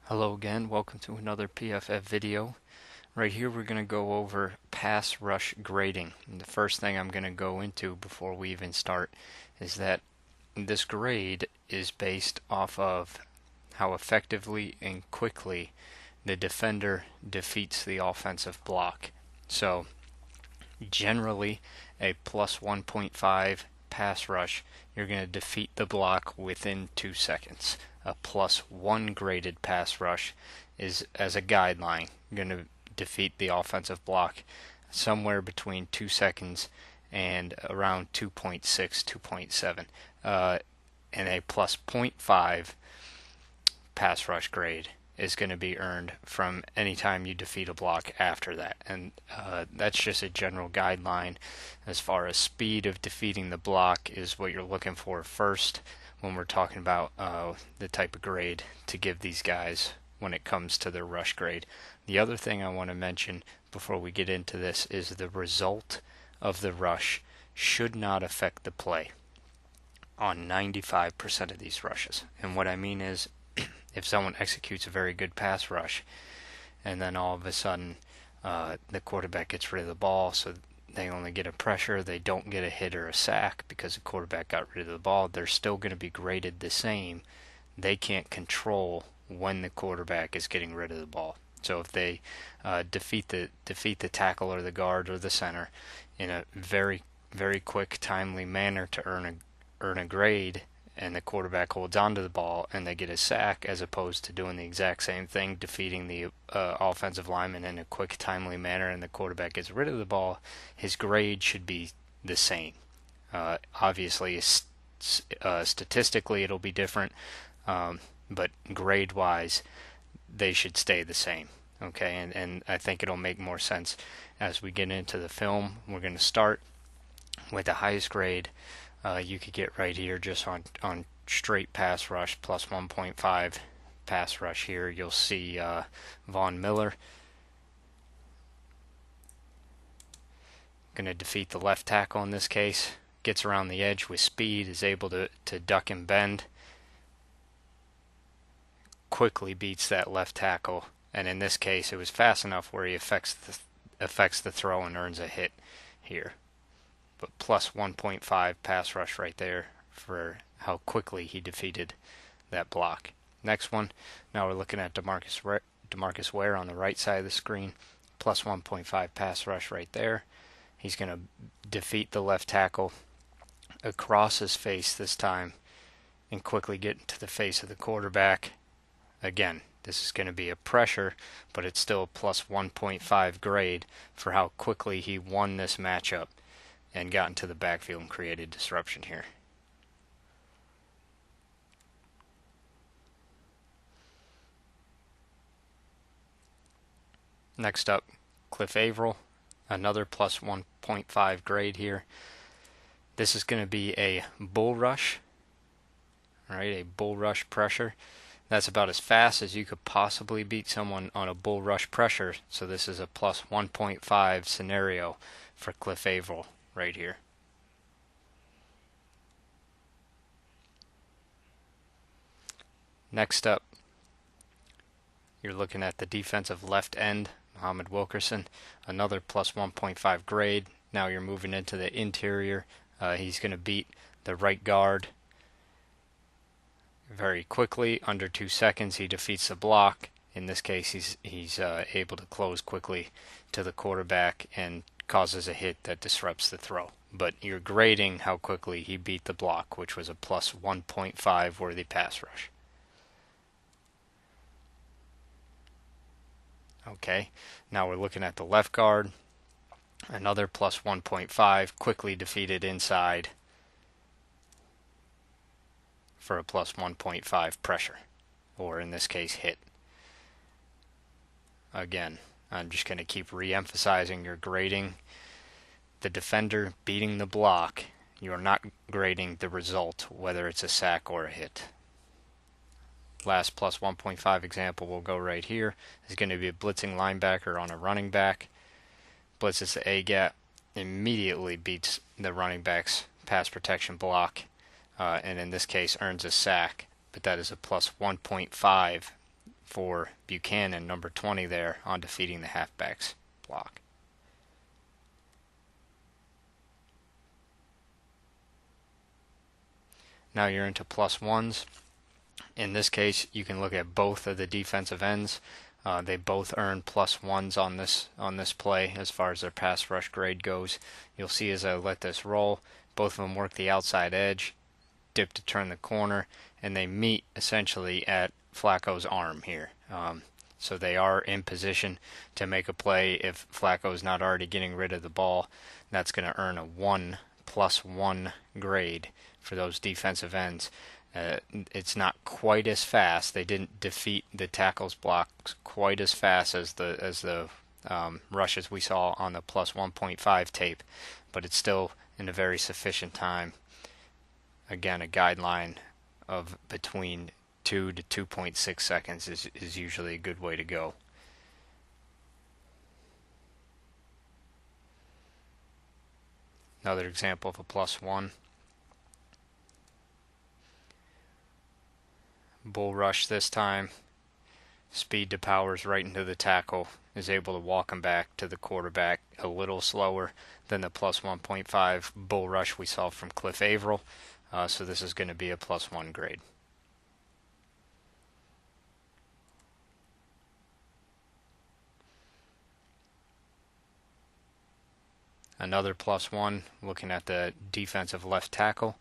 Hello again, welcome to another PFF video. Right here we're going to go over pass rush grading. And the first thing I'm going to go into before we even start is that this grade is based off of how effectively and quickly the defender defeats the offensive block. So generally a plus 1.5 pass rush, you're going to defeat the block within 2 seconds. A plus 1 graded pass rush is, as a guideline, going to defeat the offensive block somewhere between 2 seconds and around 2.6, 2.7. And a plus zero point 0.5 pass rush grade is going to be earned from any time you defeat a block after that. And that's just a general guideline. As far as speed of defeating the block is what you're looking for first when we're talking about the type of grade to give these guys when it comes to their rush grade. The other thing I want to mention before we get into this is the result of the rush should not affect the play on 95% of these rushes. And what I mean is, if someone executes a very good pass rush and then all of a sudden the quarterback gets rid of the ball, so they only get a pressure, they don't get a hit or a sack because the quarterback got rid of the ball, they're still going to be graded the same. They can't control when the quarterback is getting rid of the ball. So if they defeat the tackle or the guard or the center in a very, very quick, timely manner to earn a grade, and the quarterback holds onto the ball and they get a sack, as opposed to doing the exact same thing, defeating the offensive lineman in a quick, timely manner, and the quarterback gets rid of the ball, his grade should be the same. Obviously, statistically it'll be different, but grade-wise, they should stay the same. Okay, and I think it'll make more sense as we get into the film. We're going to start with the highest grade you could get right here just on straight pass rush, plus 1.5 pass rush here. You'll see Von Miller going to defeat the left tackle in this case. Gets around the edge with speed, is able to duck and bend. Quickly beats that left tackle, and in this case it was fast enough where he affects the throw and earns a hit here. But plus 1.5 pass rush right there for how quickly he defeated that block. Next one, now we're looking at DeMarcus Ware on the right side of the screen. Plus 1.5 pass rush right there. He's going to defeat the left tackle across his face this time and quickly get into the face of the quarterback. Again, this is going to be a pressure, but it's still a plus 1.5 grade for how quickly he won this matchup and got into the backfield and created disruption here. Next up, Cliff Averill, another plus 1.5 grade here. This is going to be a bull rush, right? A bull rush pressure. That's about as fast as you could possibly beat someone on a bull rush pressure. So this is a plus 1.5 scenario for Cliff Averill right here. Next up, you're looking at the defensive left end, Muhammad Wilkerson, another plus 1.5 grade. Now you're moving into the interior. He's going to beat the right guard very quickly. Under 2 seconds, he defeats the block. In this case, he's able to close quickly to the quarterback and causes a hit that disrupts the throw. But you're grading how quickly he beat the block, which was a plus 1.5 worthy pass rush. Okay, now we're looking at the left guard. Another plus 1.5, quickly defeated inside for a plus 1.5 pressure, or in this case, hit. Again, I'm just going to keep re-emphasizing your grading. The defender beating the block, you are not grading the result, whether it's a sack or a hit. Last plus 1.5 example we'll go right here is going to be a blitzing linebacker on a running back. Blitzes the A-gap, immediately beats the running back's pass protection block, and in this case earns a sack, but that is a plus 1.5 for Buchanan, number 20 there, on defeating the halfbacks block. Now you're into plus ones. In this case, you can look at both of the defensive ends. They both earn plus ones on this play as far as their pass rush grade goes. You'll see as I let this roll, both of them work the outside edge, dip to turn the corner, and they meet essentially at Flacco's arm here. So they are in position to make a play if Flacco's not already getting rid of the ball. That's going to earn a 1+1 grade for those defensive ends. It's not quite as fast. They didn't defeat the tackles blocks quite as fast as the rushes we saw on the plus 1.5 tape, but it's still in a very sufficient time. Again, a guideline of between 2 to 2.6 seconds is usually a good way to go. Another example of a plus one. Bull rush this time. Speed to powers right into the tackle. Is able to walk him back to the quarterback a little slower than the plus 1.5 bull rush we saw from Cliff Averill. So this is going to be a plus one grade. Another plus one, looking at the defensive left tackle.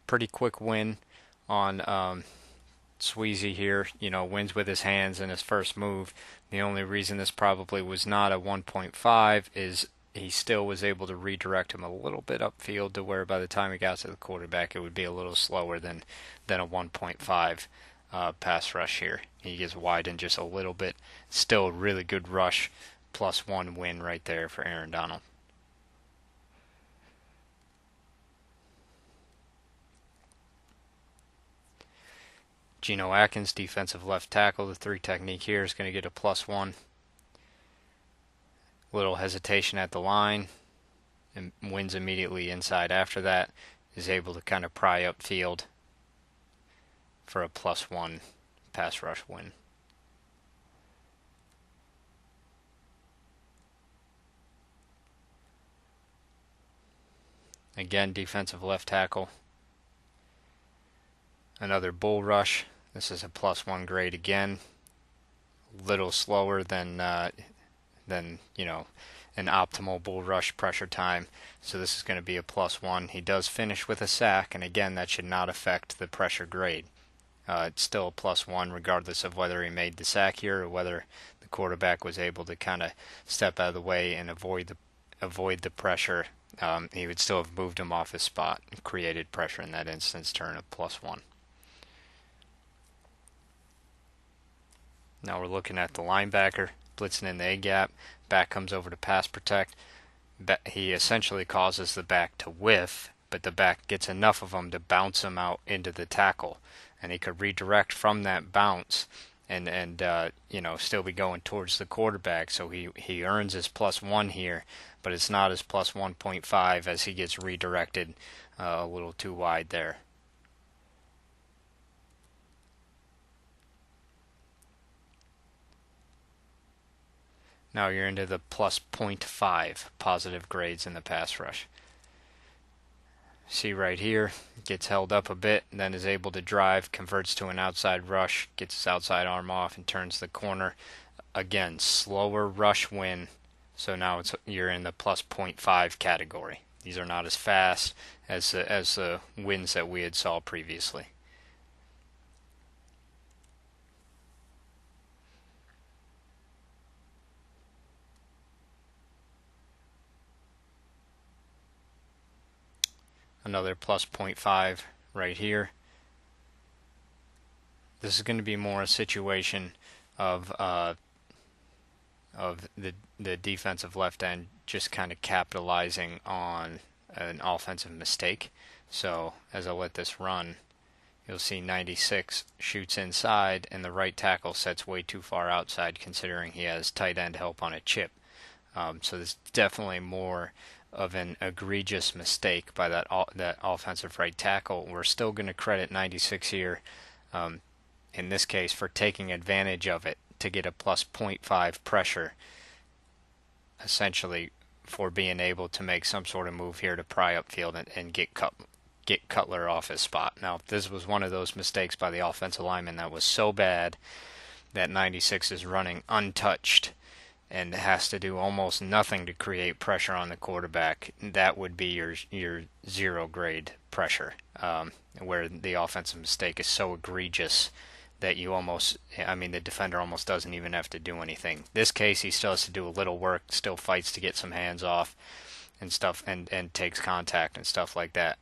Pretty quick win on Sweezy here. Wins with his hands in his first move. The only reason this probably was not a 1.5 is he still was able to redirect him a little bit upfield to where by the time he got to the quarterback it would be a little slower than a 1.5 pass rush here. He gets widened just a little bit. Still a really good rush. Plus one win right there for Aaron Donald. Geno Atkins, defensive left tackle. The three technique here is going to get a plus one. Little hesitation at the line and wins immediately inside after that. Is able to kind of pry upfield for a plus one pass rush win. Again, defensive left tackle. Another bull rush. This is a plus one grade again. Little slower than an optimal bull rush pressure time. So this is going to be a plus one. He does finish with a sack, and again, that should not affect the pressure grade. It's still a plus one regardless of whether he made the sack here or whether the quarterback was able to kind of step out of the way and avoid the pressure. He would still have moved him off his spot and created pressure in that instance to earn a plus one. Now we're looking at the linebacker blitzing in the A-gap. Back comes over to pass protect. He essentially causes the back to whiff, but the back gets enough of him to bounce him out into the tackle. And he could redirect from that bounce and still be going towards the quarterback. So he earns his plus one here, but it's not his plus 1.5 as he gets redirected a little too wide there. Now you're into the plus 0.5 positive grades in the pass rush. See right here, gets held up a bit, and then is able to drive, converts to an outside rush, gets his outside arm off, and turns the corner. Again, slower rush win, so now you're in the plus 0.5 category. These are not as fast as the wins that we had saw previously. Another plus 0.5 right here. This is going to be more a situation of the defensive left end just kind of capitalizing on an offensive mistake. So as I let this run, you'll see 96 shoots inside, and the right tackle sets way too far outside considering he has tight end help on a chip. So there's definitely more of an egregious mistake by that offensive right tackle, we're still going to credit 96 here, in this case, for taking advantage of it to get a plus +0.5 pressure, essentially for being able to make some sort of move here to pry upfield and get Cutler off his spot. Now, this was one of those mistakes by the offensive lineman that was so bad that 96 is running untouched and has to do almost nothing to create pressure on the quarterback. That would be your 0 grade pressure, where the offensive mistake is so egregious that the defender almost doesn't even have to do anything. This case, he still has to do a little work, still fights to get some hands off and stuff, and takes contact and stuff like that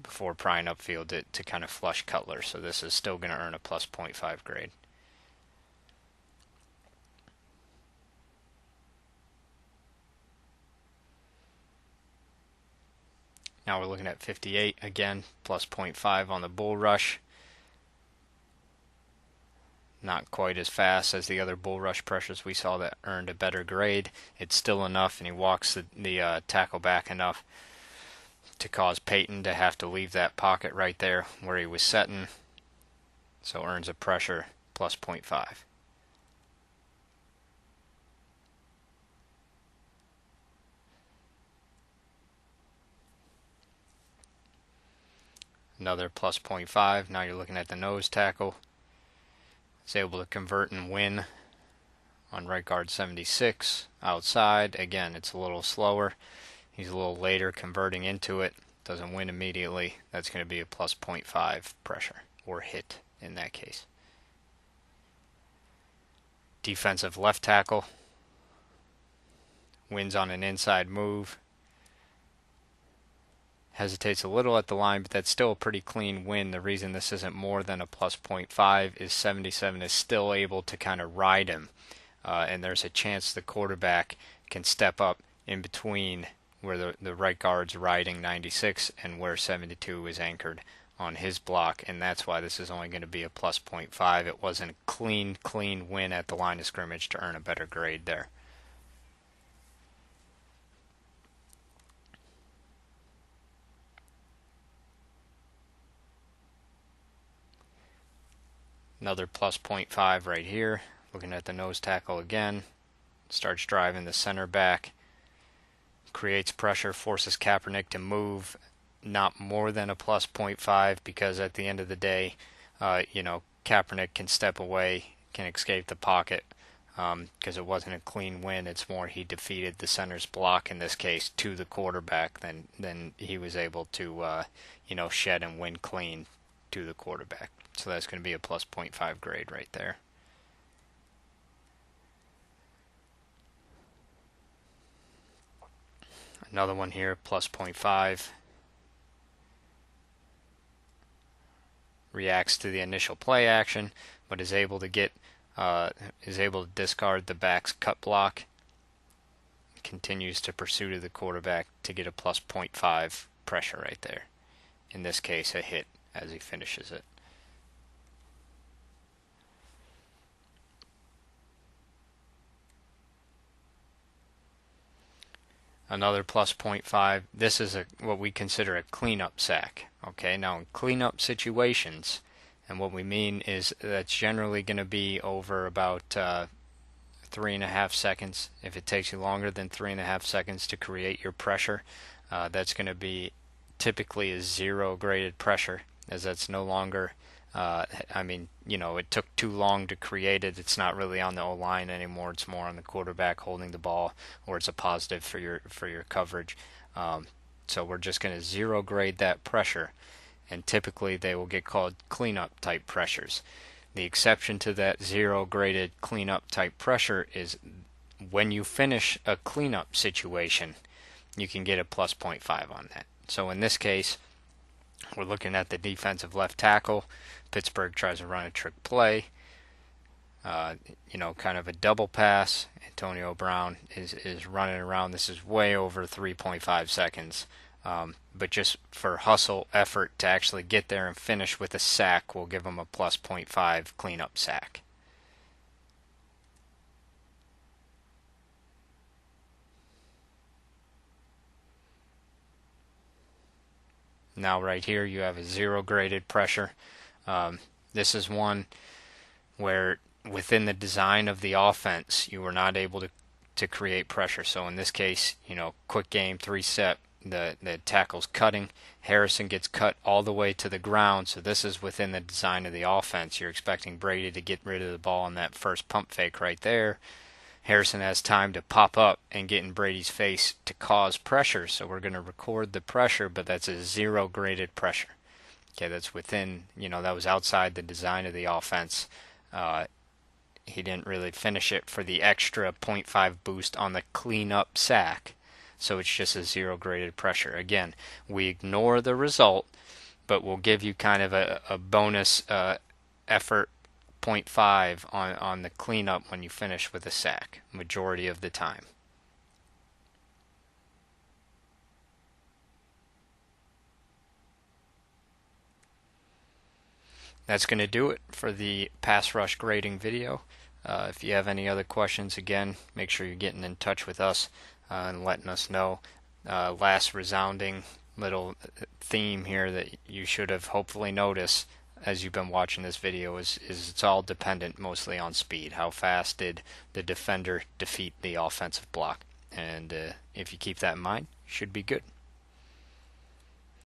before prying upfield to kind of flush Cutler. So this is still going to earn a plus +0.5 grade. Now we're looking at 58 again, plus +0.5 on the bull rush. Not quite as fast as the other bull rush pressures we saw that earned a better grade. It's still enough, and he walks the tackle back enough to cause Peyton to have to leave that pocket right there where he was setting. So earns a pressure plus +0.5. Another plus +0.5. Now you're looking at the nose tackle. Is able to convert and win on right guard 76 outside. Again, it's a little slower. He's a little later converting into it. Doesn't win immediately. That's going to be a plus +0.5 pressure, or hit in that case. Defensive left tackle. Wins on an inside move. Hesitates a little at the line, but that's still a pretty clean win. The reason this isn't more than a plus +0.5 is 77 is still able to kind of ride him, and there's a chance the quarterback can step up in between where the right guard's riding 96 and where 72 is anchored on his block, and that's why this is only going to be a plus +0.5. It wasn't a clean win at the line of scrimmage to earn a better grade there. Another plus +0.5 right here. Looking at the nose tackle again. Starts driving the center back. Creates pressure, forces Kaepernick to move. Not more than a plus +0.5, because at the end of the day, Kaepernick can step away, can escape the pocket, because it wasn't a clean win. It's more he defeated the center's block in this case to the quarterback than he was able to shed and win clean to the quarterback. So that's going to be a plus +0.5 grade right there. Another one here, plus +0.5. Reacts to the initial play action, but is able to discard the back's cut block. Continues to pursue to the quarterback to get a plus +0.5 pressure right there. In this case, a hit as he finishes it. Another plus +0.5. This is what we consider a cleanup sack. Okay, now in cleanup situations, and what we mean is that's generally going to be over about 3.5 seconds. If it takes you longer than 3.5 seconds to create your pressure, that's going to be typically a 0 graded pressure, as that's no longer it took too long to create it. It's not really on the O-line anymore. It's more on the quarterback holding the ball, or it's a positive for your coverage. So we're just going to 0 grade that pressure, and typically they will get called cleanup type pressures. The exception to that 0 graded cleanup type pressure is when you finish a cleanup situation, you can get a plus +0.5 on that. So in this case, we're looking at the defensive left tackle. Pittsburgh tries to run a trick play, kind of a double pass. Antonio Brown is running around. This is way over 3.5 seconds. But just for hustle effort to actually get there and finish with a sack, we'll give him a plus +0.5 cleanup sack. Now right here you have a 0 graded pressure. This is one where within the design of the offense you were not able to create pressure. So in this case, quick game, 3-step, the tackle's cutting. Harrison gets cut all the way to the ground, so this is within the design of the offense. You're expecting Brady to get rid of the ball on that first pump fake right there. Harrison has time to pop up and get in Brady's face to cause pressure, so we're going to record the pressure, but that's a 0 graded pressure. Okay, that's within, that was outside the design of the offense. He didn't really finish it for the extra 0.5 boost on the cleanup sack, so it's just a 0 graded pressure. Again, we ignore the result, but we'll give you kind of a bonus effort 0.5 on the cleanup when you finish with a sack, majority of the time. That's going to do it for the pass rush grading video. If you have any other questions, again, make sure you're getting in touch with us and letting us know. Last resounding little theme here that you should have hopefully noticed as you've been watching this video is it's all dependent mostly on speed. How fast did the defender defeat the offensive block? And if you keep that in mind, you should be good.